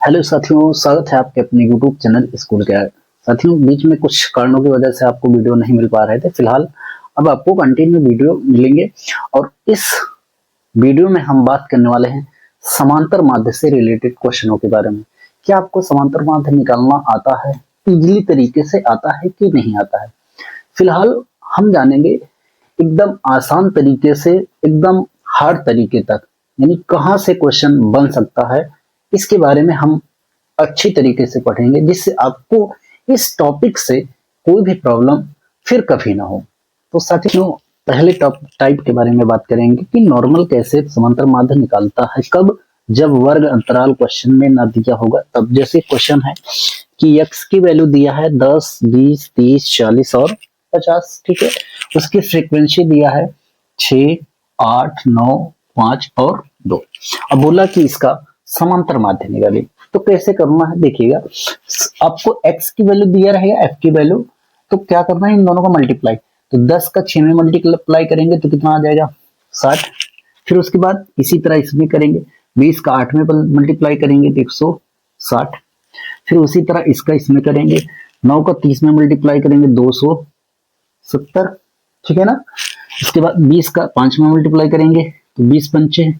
Hello साथियों, स्वागत है आपके अपने यूट्यूब चैनल स्कूल के। साथियों, बीच में कुछ कारणों की वजह से आपको वीडियो नहीं मिल पा रहे थे। फिलहाल अब आपको कंटिन्यू वीडियो मिलेंगे और इस वीडियो में हम बात करने वाले हैं समांतर माध्य से रिलेटेड क्वेश्चनों के बारे में। क्या आपको समांतर माध्य निकालना आता है, इजीली तरीके से आता है कि नहीं आता है? फिलहाल हम जानेंगे एकदम आसान तरीके से एकदम हार्ड तरीके तक, यानी कहाँ से क्वेश्चन बन सकता है, इसके बारे में हम अच्छी तरीके से पढ़ेंगे, जिससे आपको इस टॉपिक से कोई भी प्रॉब्लम फिर कभी ना हो। तो साथियों, पहले टाइप के बारे में बात करेंगे कि नॉर्मल कैसे समांतर माध्य निकालता है। कब? जब वर्ग अंतराल क्वेश्चन में ना दिया होगा तब। जैसे क्वेश्चन है कि x की वैल्यू दिया है 10, 20, 30, 40 और 50, ठीक है। उसकी फ्रीक्वेंसी दिया है 6, 8, 9, 5 और 2। अब बोला कि इसका समांतर माध्य निकालिए। तो कैसे करना है देखिएगा, आपको x की वैल्यू दिया रहेगा, f की वैल्यू, तो क्या करना है, इन दोनों का मल्टीप्लाई। तो 10 का 6 में मल्टीप्लाई करेंगे तो कितना आ जाएगा, 60। फिर उसके बाद इसी तरह इसमें करेंगे, 20 का 8 में मल्टीप्लाई करेंगे तो 160। फिर उसी तरह इसका इसमें करेंगे, 9 का 30 में मल्टीप्लाई करेंगे 270, ठीक है ना। इसके बाद 20 का 5 में मल्टीप्लाई करेंगे तो 20 पंचे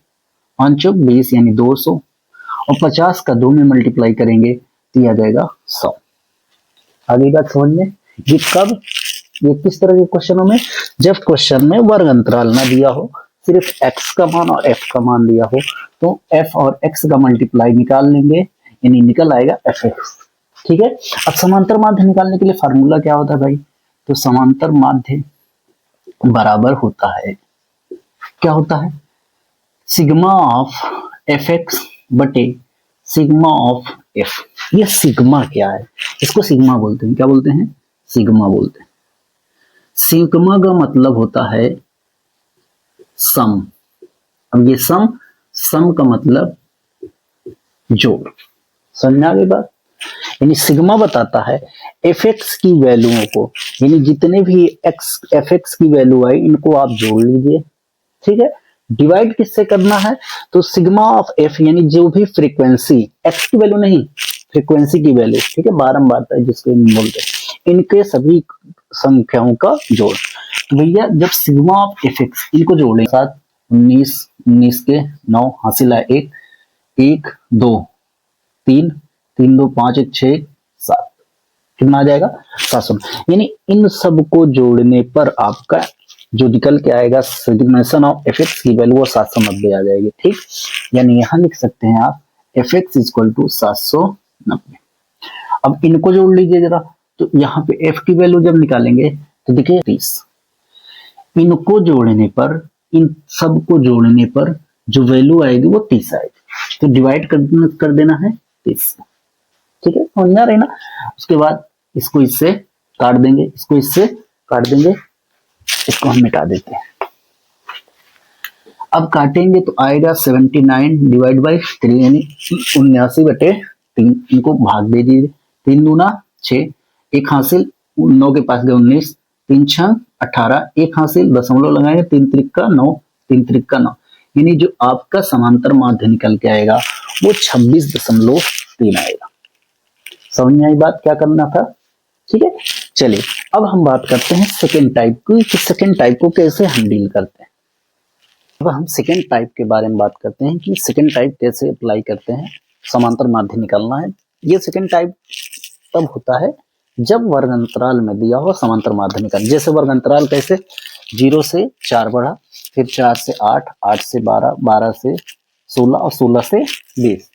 5 20 यानी 200, और 50 का 2 में मल्टीप्लाई करेंगे तो यह आ जाएगा 100। आगे बात समझ में? ये कब, ये किस तरह के क्वेश्चनों में? जब क्वेश्चन में वर्ग अंतराल ना दिया हो, सिर्फ x का मान और f का मान दिया हो, तो f और x का मल्टीप्लाई निकाल लेंगे, यानी निकल आएगा fx, ठीक है। अब समांतर माध्य निकालने के लिए फार्मूला क्या होता है भाई? तो समांतर माध्य बराबर होता है, क्या होता है, सिग्मा ऑफ एफ एक्स बटे सिग्मा ऑफ एफ। ये सिग्मा क्या है? इसको सिग्मा बोलते हैं। क्या बोलते हैं? सिग्मा बोलते हैं। सिग्मा का मतलब होता है सम। अब ये सम, सम का मतलब जोड़। समझ में आ गई बात? यानी सिग्मा बताता है एफ एक्स की वैल्यूओं को, यानी जितने भी एक्स एफ एक्स की वैल्यू आई इनको आप जोड़ लीजिए, ठीक है। डिवाइड किससे करना है? तो सिग्मा ऑफ एफ, यानी जो भी फ्रीक्वेंसी, एक्स की वैल्यू नहीं, फ्रीक्वेंसी की वैल्यू, ठीक है, बारंबारता है जिसको बोलते हैं, इनके सभी संख्याओं का जोड़। तो भैया जब सिग्मा ऑफ एफ एक्स इनको जोड़ें, साथ 19, 19 के 9 हासिल है 1, 1 2 3, 3 2 5 1 6 7, कितना आ जाएगा, 700। यानी इन सब को जोड़ने पर आपका जो निकल के आएगा समेशन ऑफ एफ एक्स की वैल्यू वो 790 आ जाएगी, ठीक। यानी यहां लिख सकते हैं आप एफ एक्स इक्वल टू 790। अब इनको जोड़ लीजिए जरा, तो यहाँ पे एफ की वैल्यू जब निकालेंगे तो देखिए 30। इनको जोड़ने पर, इन सब को जोड़ने पर जो वैल्यू आएगी वो 30 आएगी, तो डिवाइड कर देना है 30, ठीक है, समझ में आ रही ना। उसके बाद इसको इससे काट देंगे, इसको इससे काट देंगे, इसको हम मिटा देते हैं। अब काटेंगे तो आएगा 79 डिवाइड बाई 3, यानी 79/3। इनको भाग दे दीजिए, 3 दूना 6, एक हासिल 9 के पास गए 19, 3 6 18, एक हासिल दशमलव लगाएंगे, 3 त्रिक का 9, 3 त्रिक का 9, यानी जो आपका समांतर माध्य निकल के आएगा वो 26.3 आएगा। समझ में आई बात क्या करना था? ठीक है, चलिए अब हम बात करते हैं सेकेंड टाइप की, कि सेकेंड टाइप को कैसे हम डील करते हैं। अब हम सेकेंड टाइप के बारे में बात करते हैं कि सेकेंड टाइप कैसे अप्लाई करते हैं, समांतर माध्य निकालना है। ये सेकेंड टाइप तब होता है जब वर्ग अंतराल में दिया हो समांतर माध्य निकाल। जैसे वर्ग अंतराल कैसे, 0 से 4 बढ़ा, फिर 4 से 8, 8 से 12, 12 से 16 और 16 से 20।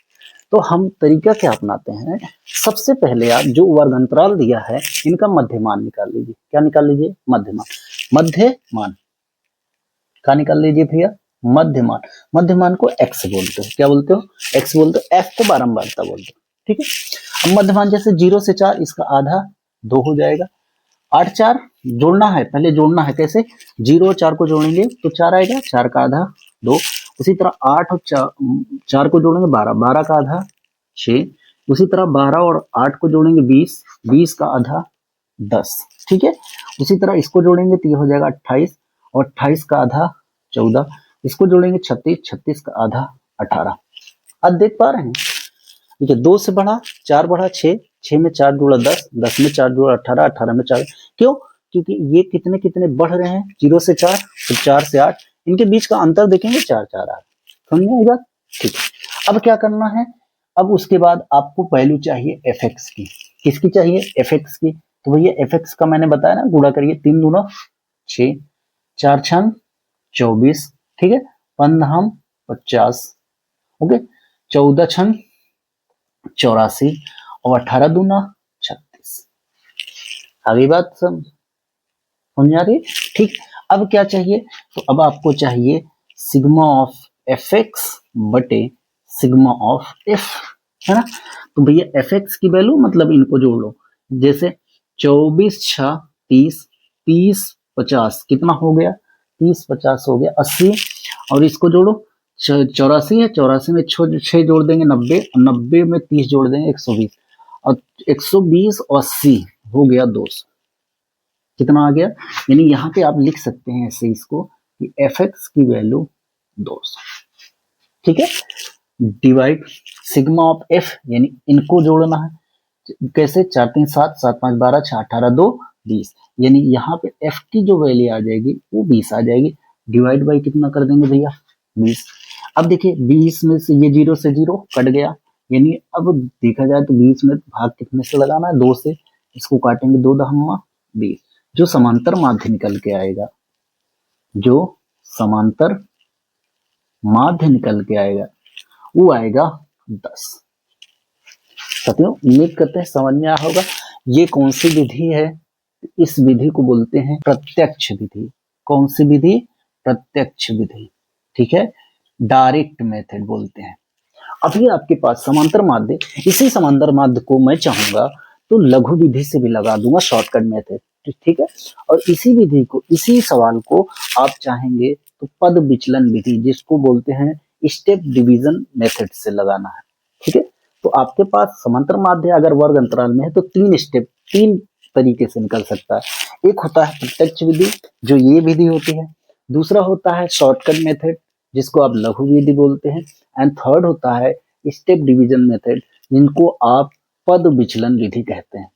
तो हम तरीका क्या अपनाते हैं, सबसे पहले आप जो वर्ग अंतराल दिया है इनका मध्यमान निकाल लीजिए। क्या निकाल लीजिए? मध्यमान। मध्यमान क्या निकाल लीजिए भैया? मध्यमान। मध्यमान को x बोलते हो। क्या बोलते हो? x बोलते हो। f को बारंबारता बोलते हो, ठीक है। अब मध्यमान जैसे 0 से 4, इसका आधा 2 हो जाएगा। 8 4 जोड़ना है, पहले जोड़ना है, कैसे? 0 और 4 को जोड़ेंगे तो 4 आएगा, 4 का आधा 2। उसी तरह 8 और 4 को जोड़ेंगे 12, 12 का आधा 6। उसी तरह 12 और 8 को जोड़ेंगे 20, 20 का आधा 10, ठीक है। उसी तरह इसको जोड़ेंगे तो ये हो जाएगा 28, और 28 का आधा 14। इसको जोड़ेंगे 36, 36 का आधा 18। अब देख पा रहे हैं, ठीक है, 2 से बढ़ा, 4 बढ़ा 6, 6 में 4 जोड़ा 10, 10 में 4 जोड़ा 18, 18 में 4, क्यों? क्योंकि ये कितने कितने बढ़ रहे हैं, 0 से 4, फिर 4 से 8, इनके बीच का अंतर देखेंगे 4 4 8। समझ में आई बात? ठीक है, अब क्या करना है, अब उसके बाद आपको वैल्यू चाहिए एफ एक्स की। किसकी चाहिए? एफ एक्स की। तो भैया एफ एक्स का मैंने बताया ना, गुणा करिए, 3 दूना 6, 4 छन 24, ठीक है, 15 50, ओके, 14 छन 84 और 18 दूना 36। अभी बात समझ आ रही? ठीक, अब क्या चाहिए? तो अब आपको चाहिए सिग्मा ऑफ एफ एक्स बटे सिग्मा ऑफ एफ, है ना। तो भैया एफ एक्स की वैल्यू मतलब इनको जोड़ लो, जैसे 24 6 30, 30 50 कितना हो गया, 30 50 हो गया 80, और इसको जोड़ो 84 है, 84 में 6 जोड़ देंगे 90, 90 में 30 जोड़ देंगे 120, और 120 और 80 हो गया 200। कितना आ गया? यानी यहाँ पे आप लिख सकते हैं ऐसे इसको कि एफ एक्स की वैल्यू 200, ठीक है। डिवाइड सिग्मा ऑफ एफ, यानी इनको जोड़ना है, कैसे? 4 3 7, 7 5 12, 6 18 2 20, यानी यहाँ पे एफ की जो वैल्यू आ जाएगी वो 20 आ जाएगी। डिवाइड बाई कितना कर देंगे भैया? 20। अब देखिए 20 में से ये 0 से 0 कट गया, यानी अब देखा जाए तो 20 में भाग कितने से लगाना है? 2 से। इसको काटेंगे 2 दहमा 20, जो समांतर माध्य निकल के आएगा, जो समांतर माध्य निकल के आएगा वो आएगा 10। साथियों उम्मीद करते हैं समझ में आया होगा। ये कौन सी विधि है? इस विधि को बोलते हैं प्रत्यक्ष विधि। कौन सी विधि? प्रत्यक्ष विधि, ठीक है, डायरेक्ट मेथड बोलते हैं। अभी आपके पास समांतर माध्य, इसी समांतर माध्य को मैं चाहूंगा तो लघु विधि से भी लगा दूंगा, शॉर्टकट मेथड, ठीक है। और इसी विधि को, इसी सवाल को आप चाहेंगे तो पद विचलन विधि, जिसको बोलते हैं स्टेप डिवीजन मेथड से लगाना है, ठीक है। तो आपके पास समांतर माध्य अगर वर्ग अंतराल में है तो 3 स्टेप, 3 तरीके से निकल सकता है। एक होता है प्रत्यक्ष विधि, जो ये विधि होती है। दूसरा होता है शॉर्टकट मेथड, जिसको आप लघु विधि बोलते हैं। एंड थर्ड होता है स्टेप डिवीजन मेथड, जिनको आप पद विचलन विधि कहते हैं।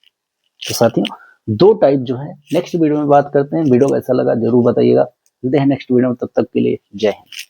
तो साथियों 2 टाइप जो है नेक्स्ट वीडियो में बात करते हैं। वीडियो कैसा लगा जरूर बताइएगा। मिलते हैं नेक्स्ट वीडियो में, तब तक के लिए जय हिंद।